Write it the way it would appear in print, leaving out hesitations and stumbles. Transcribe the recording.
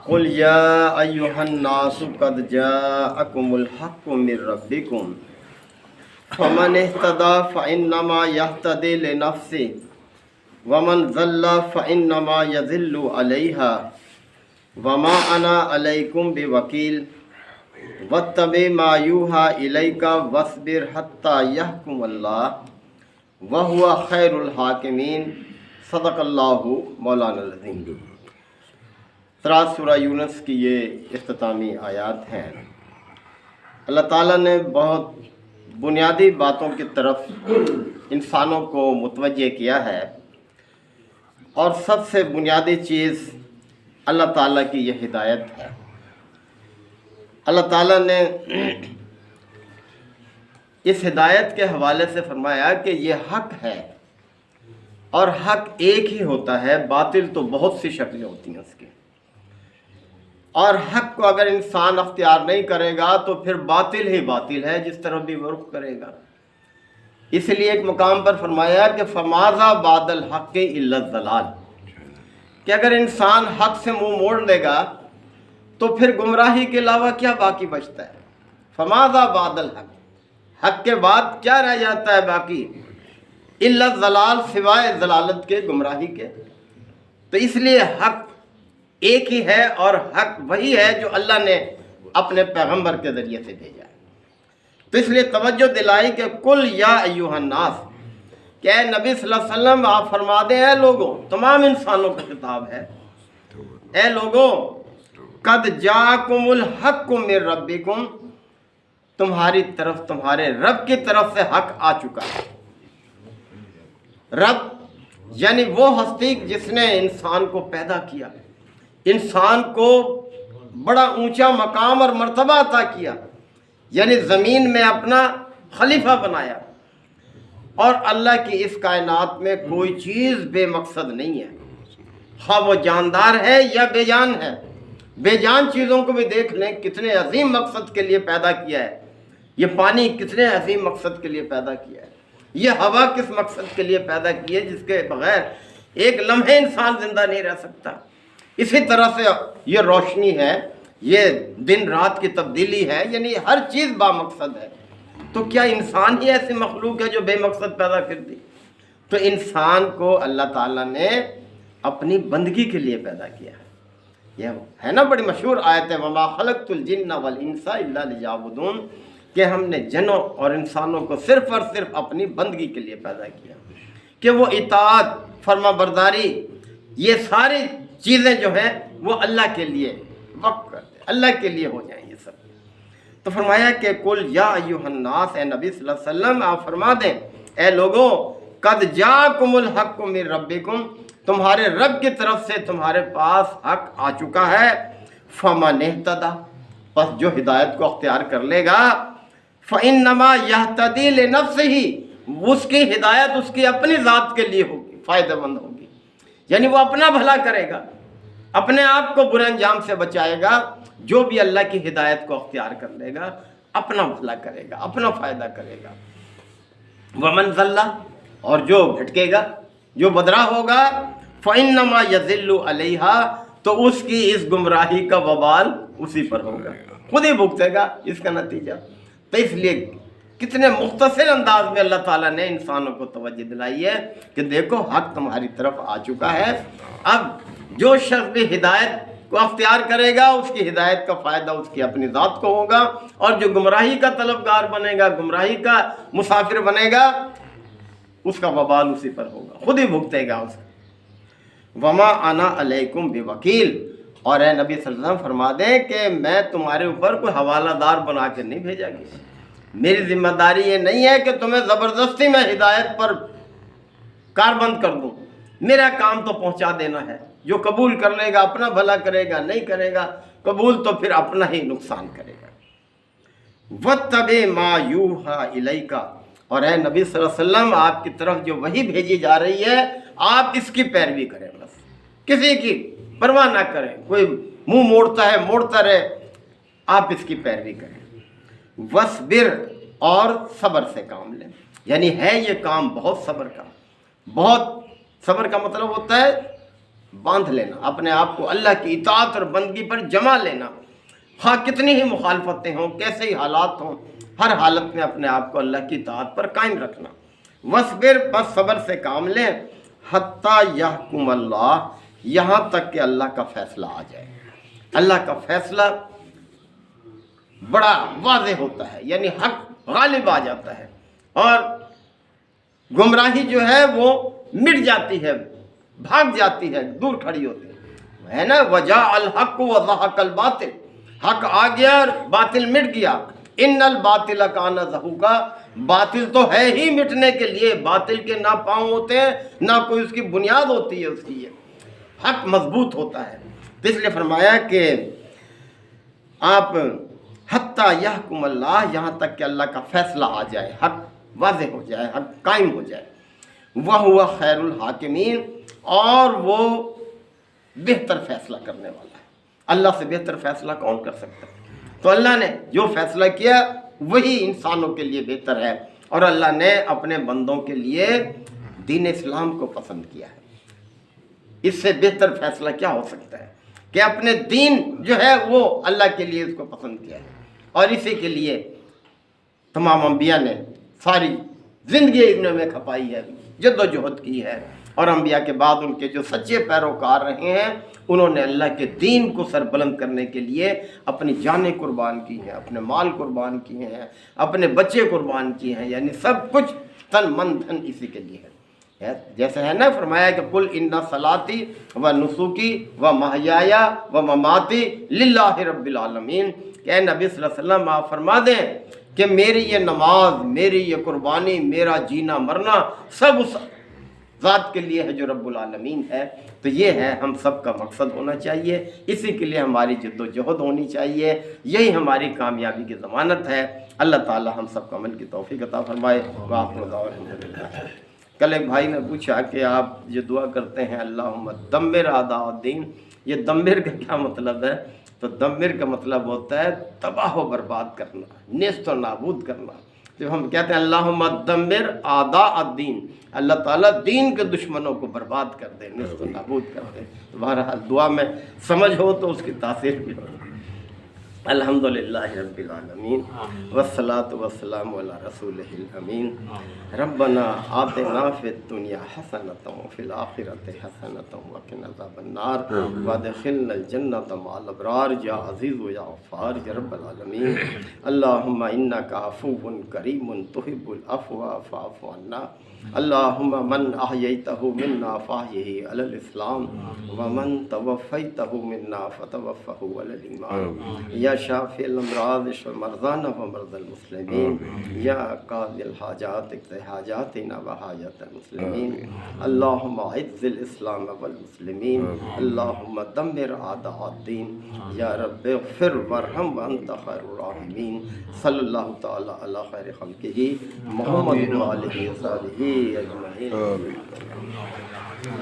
قل یا ایہا الناس قد جاءکم الحق من ربکم فمن اہتدی فانما یہتدی لنفسہ ومن ضل فانما یضل علیہا وما انا علیکم بوکیل واتبع ما یوحی الیک واصبر حتی یحکم اللہ وہو خیر الحاکمین۔ صدق اللہ مولانا العظیم۔ سورہ یونس کی یہ اختتامی آیات ہیں۔ اللہ تعالیٰ نے بہت بنیادی باتوں کی طرف انسانوں کو متوجہ کیا ہے، اور سب سے بنیادی چیز اللہ تعالیٰ کی یہ ہدایت ہے۔ اللہ تعالیٰ نے اس ہدایت کے حوالے سے فرمایا کہ یہ حق ہے، اور حق ایک ہی ہوتا ہے، باطل تو بہت سی شکلیں ہوتی ہیں اس کی، اور حق کو اگر انسان اختیار نہیں کرے گا تو پھر باطل ہی باطل ہے، جس طرح بھی وہ رخ کرے گا۔ اس لیے ایک مقام پر فرمایا کہ فماذا بعد الحق الا الضلال، کہ اگر انسان حق سے منہ موڑ لے گا تو پھر گمراہی کے علاوہ کیا باقی بچتا ہے؟ فماذا بعد الحق، حق کے بعد کیا رہ جاتا ہے باقی؟ الا الضلال، سوائے ضلالت کے، گمراہی کے۔ تو اس لیے حق ایک ہی ہے، اور حق وہی ہے جو اللہ نے اپنے پیغمبر کے ذریعے سے بھیجا ہے۔ تو اس لیے توجہ دلائی کہ قل یا ایھا الناس، کہ اے نبی صلی اللہ علیہ وسلم آپ فرما دیں، اے لوگوں، تمام انسانوں کا خطاب ہے، اے لوگوں، قد جاءکم الحق من ربکم، تمہاری طرف، تمہارے رب کی طرف سے حق آ چکا ہے۔ رب یعنی وہ ہستی جس نے انسان کو پیدا کیا، انسان کو بڑا اونچا مقام اور مرتبہ عطا کیا، یعنی زمین میں اپنا خلیفہ بنایا۔ اور اللہ کی اس کائنات میں کوئی چیز بے مقصد نہیں ہے، خواہ وہ جاندار ہے یا بے جان ہے۔ بے جان چیزوں کو بھی دیکھ لیں، کتنے عظیم مقصد کے لیے پیدا کیا ہے۔ یہ پانی کتنے عظیم مقصد کے لیے پیدا کیا ہے، یہ ہوا کس مقصد کے لیے پیدا کی ہے، جس کے بغیر ایک لمحے انسان زندہ نہیں رہ سکتا۔ اسی طرح سے یہ روشنی ہے، یہ دن رات کی تبدیلی ہے، یعنی ہر چیز با مقصد ہے۔ تو کیا انسان ہی ایسی مخلوق ہے جو بے مقصد پیدا کر دی؟ تو انسان کو اللہ تعالیٰ نے اپنی بندگی کے لیے پیدا کیا ہے۔ یہ ہے نا بڑی مشہور آیت ہے، وَمَا خَلَقْتُ الْجِنَّ وَالْإِنسَ إِلَّا لِيَعْبُدُونَ، کہ ہم نے جنوں اور انسانوں کو صرف اور صرف اپنی بندگی کے لیے پیدا کیا، کہ وہ اطاعت، فرما برداری، یہ ساری چیزیں جو ہیں وہ اللہ کے لیے وقف کر دیں، اللہ کے لیے ہو جائیں یہ سب۔ تو فرمایا کہ قل یا ایھا الناس، اے نبی صلی اللہ علیہ وسلم آپ فرما دیں، اے لوگوں، قد جاءکم الحق من ربکم، تمہارے رب کی طرف سے تمہارے پاس حق آ چکا ہے۔ فمن اہتدی، پس جو ہدایت کو اختیار کر لے گا، فانما یہتدی لنفسہ، اس کی ہدایت اس کی اپنی ذات کے لیے ہوگی، فائدہ مند ہوگی، یعنی وہ اپنا بھلا کرے گا، اپنے آپ کو برے انجام سے بچائے گا۔ جو بھی اللہ کی ہدایت کو اختیار کر لے گا اپنا بھلا کرے گا، اپنا فائدہ کرے گا۔ ومن ضل، اور جو بھٹکے گا، جو بدراہ ہوگا، فانما یضل علیہا، تو اس کی اس گمراہی کا وبال اسی پر ہوگا، خود ہی بھگتے گا اس کا نتیجہ۔ تو اس لیے کتنے مختصر انداز میں اللہ تعالیٰ نے انسانوں کو توجہ دلائی ہے کہ دیکھو حق تمہاری طرف آ چکا ہے۔ اب جو شخص بھی ہدایت کو اختیار کرے گا، اس کی ہدایت کا فائدہ اس کی اپنی ذات کو ہوگا، اور جو گمراہی کا طلبگار بنے گا، گمراہی کا مسافر بنے گا، اس کا وبال اسی پر ہوگا، خود ہی بھگتے گا اس کو۔ وما انا علیکم بوکیل، اور اے نبی صلی اللہ علیہ وسلم فرما دیں کہ میں تمہارے اوپر کوئی حوالہ دار بنا کے نہیں بھیجا گیا۔ میری ذمہ داری یہ نہیں ہے کہ تمہیں زبردستی میں ہدایت پر کاربند کر دوں، میرا کام تو پہنچا دینا ہے۔ جو قبول کر لے گا اپنا بھلا کرے گا، نہیں کرے گا قبول تو پھر اپنا ہی نقصان کرے گا۔ وَاتَّبِعْ مَا يُوحَىٰ إِلَيْكَ، اور اے نبی صلی اللہ علیہ وسلم آپ کی طرف جو وحی بھیجی جا رہی ہے آپ اس کی پیروی کریں، بس کسی کی پرواہ نہ کریں، کوئی منہ موڑتا ہے موڑتا رہے، آپ اس کی پیروی کریں۔ وَاصْبِرْ، اور صبر سے کام لیں، یعنی ہے یہ کام بہت صبر کا، بہت صبر کا مطلب ہوتا ہے باندھ لینا، اپنے آپ کو اللہ کی اطاعت اور بندگی پر جمع لینا، ہاں کتنی ہی مخالفتیں ہوں، کیسے ہی حالات ہوں، ہر حالت میں اپنے آپ کو اللہ کی اطاعت پر قائم رکھنا۔ وصبر، بس صبر سے کام لیں، حتیٰ یحکم اللہ، یہاں تک کہ اللہ کا فیصلہ آ جائے۔ اللہ کا فیصلہ بڑا واضح ہوتا ہے، یعنی حق غالب آ جاتا ہے اور گمراہی جو ہے وہ مٹ جاتی ہے، بھاگ جاتی ہے، دور کھڑی ہوتی ہے نا۔ وجاء الحق وزهق الباطل، حق آ گیا اور باطل مٹ گیا۔ ان الباطل کان زہوقا، باطل تو ہے ہی مٹنے کے لیے، باطل کے نہ پاؤں ہوتے ہیں نہ کوئی اس کی بنیاد ہوتی ہے، اس کی حق مضبوط ہوتا ہے۔ اس لیے فرمایا کہ آپ حتیٰ یحکم اللہ، یہاں تک کہ اللہ کا فیصلہ آ جائے، حق واضح ہو جائے، حق قائم ہو جائے۔ وَهُوَ خَيْرُ الْحَاكِمِينَ، اور وہ بہتر فیصلہ کرنے والا ہے۔ اللہ سے بہتر فیصلہ کون کر سکتا ہے؟ تو اللہ نے جو فیصلہ کیا وہی انسانوں کے لیے بہتر ہے، اور اللہ نے اپنے بندوں کے لیے دین اسلام کو پسند کیا ہے۔ اس سے بہتر فیصلہ کیا ہو سکتا ہے کہ اپنے دین جو ہے وہ اللہ کے لیے اس کو پسند کیا ہے، اور اسی کے لیے تمام انبیاء نے ساری زندگی ان میں کھپائی ہے، جد و جہد کی ہے، اور انبیاء کے بعد ان کے جو سچے پیروکار رہے ہیں انہوں نے اللہ کے دین کو سربلند کرنے کے لیے اپنی جانیں قربان کی ہیں، اپنے مال قربان کیے ہیں، اپنے بچے قربان کیے ہیں، یعنی سب کچھ تن من دھن اسی کے لیے ہے۔ جیسے ہے نا فرمایا کہ قل ان صلاتی و نسکی و محیایا و مماتی للہ رب العالمین، کہ اے نبی صلی اللہ علیہ وسلم آپ فرما دیں کہ میری یہ نماز، میری یہ قربانی، میرا جینا مرنا سب اس ذات کے لیے ہے جو رب العالمین ہے۔ تو یہ ہے ہم سب کا مقصد ہونا چاہیے، اسی کے لیے ہماری جد و جہد ہونی چاہیے، یہی ہماری کامیابی کی ضمانت ہے۔ اللہ تعالی ہم سب کو عمل کی توفیق عطا فرمائے۔ وآخر دعوانا الحمدللہ۔ کل ایک بھائی نے پوچھا کہ آپ جو دعا کرتے ہیں اللہم دمر اعداء الدین، یہ دمر کا کیا مطلب ہے؟ تو دمر کا مطلب ہوتا ہے تباہ و برباد کرنا، نیست و نابود کرنا۔ تو ہم کہتے ہیں اللہم دمر اعداء الدین، اللہ تعالیٰ دین کے دشمنوں کو برباد کر دے، نیست و نابود کر دے۔ بہرحال دعا میں سمجھ ہو تو اس کی تاثیر بھی ہو۔ الحمدللہ رب العالمین والصلاة والسلام علی رسولہ الامین۔ ربنا آتنا فی الدنیا حسنۃ وفی الآخرۃ حسنۃ وقنا عذاب النار وادخلنا الجنۃ مع الابرار یا عزیز و یا غفار یا رب العالمین۔ اللہم انک عفو کریم تحب العفو فاعف عنا۔ اللہم من احییتہ منا فاحیہ علی الاسلام ومن توفیتہ منا فتوفہ علی الایمان۔ یا شافی الامراض اشف مرضانا ومرضى المسلمین، یا قاضی الحاجات اقض حاجاتنا وحاجات المسلمین۔ اللہم اعز الاسلام والمسلمین، اللہم دمر اعداء الدین، یا رب اغفر وارحم وانت خیر الراحمین۔ صلی اللہ تعالی علی خیر خلقہ محمد وآلہ وصحبہ اجمعین۔